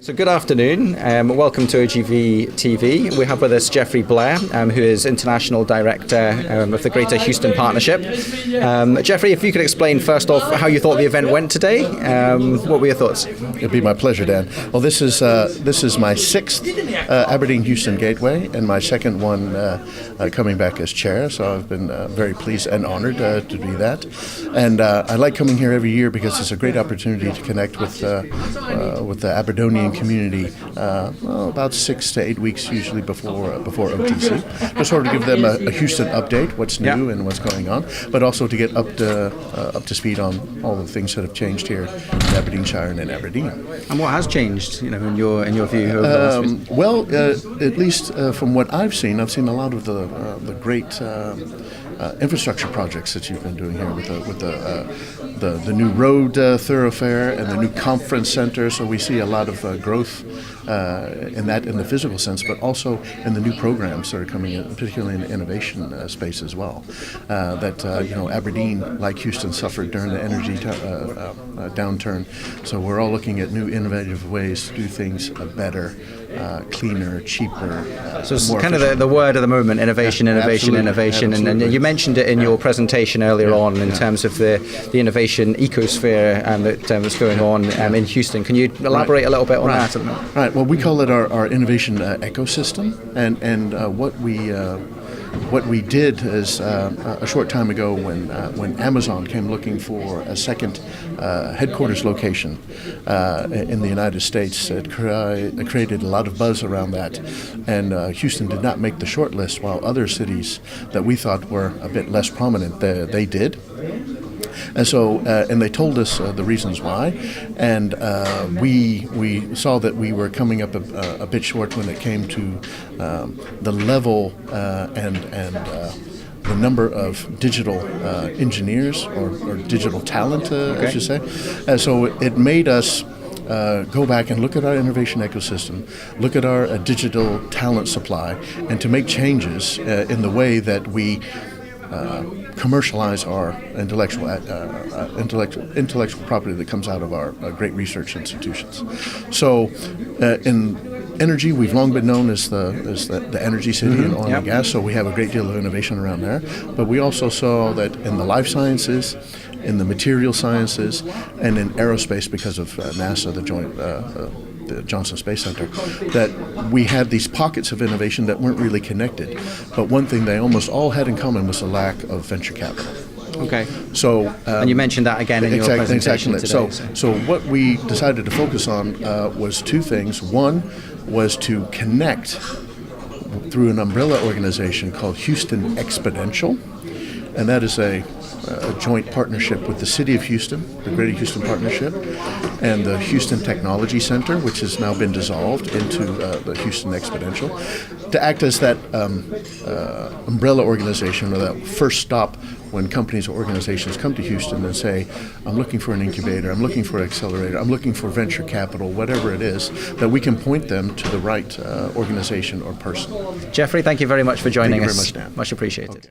So good afternoon, welcome to OGV TV. We have with us Jeffrey Blair, who is International Director of the Greater Houston Partnership. Jeffrey, if you could explain first off how you thought the event went today, what were your thoughts? It'd be my pleasure, Dan. Well, this is my sixth Aberdeen-Houston Gateway and my second one coming back as chair, so I've been very pleased and honored to do that. And I like coming here every year because it's a great opportunity to connect with the Aberdonian community about 6 to 8 weeks usually before OTC, to sort of give them a Houston update, what's new and what's going on, but also to get up to speed on all the things that have changed here in Aberdeenshire and in Aberdeen. And what has changed, in your view? Over the last well, at least from what I've seen a lot of the great infrastructure projects that you've been doing here with the new road thoroughfare and the new conference center. So we see a lot of growth in the physical sense, but also in the new programs that are coming in, particularly in the innovation space as well. Aberdeen, like Houston, suffered during the energy downturn. So we're all looking at new innovative ways to do things better, cleaner, cheaper. So it's kind of the word of the moment: innovation, Absolutely. And you mentioned it in your presentation earlier on in terms of the innovation ecosphere that's going on in Houston. Can you elaborate a little bit on that? Right. Well, we call it our innovation ecosystem, and what we did is a short time ago when Amazon came looking for a second headquarters location in the United States, it created a lot of buzz around that, and Houston did not make the short list, while other cities that we thought were a bit less prominent, they did. And so, and they told us the reasons why, and we saw that we were coming up a bit short when it came to the level and the number of digital engineers or digital talent, I should say. And so it made us go back and look at our innovation ecosystem, look at our digital talent supply, and to make changes in the way that we commercialize our intellectual property that comes out of our great research institutions. So, in energy, we've long been known as the energy city in oil and gas. So we have a great deal of innovation around there. But we also saw that in the life sciences, in the material sciences, and in aerospace, because of NASA, the Johnson Space Center, that we had these pockets of innovation that weren't really connected. But one thing they almost all had in common was a lack of venture capital. Okay. So, and you mentioned that again in your presentation today. So what we decided to focus on was two things. One was to connect through an umbrella organization called Houston Exponential, and that is a joint partnership with the City of Houston, the Greater Houston Partnership, and the Houston Technology Center, which has now been dissolved into the Houston Exponential, to act as that umbrella organization, or that first stop when companies or organizations come to Houston and say, I'm looking for an incubator, I'm looking for an accelerator, I'm looking for venture capital, whatever it is, that we can point them to the right organization or person. Jeffrey, thank you very much for joining us. Thank you very much, Dan. Much appreciated. Okay.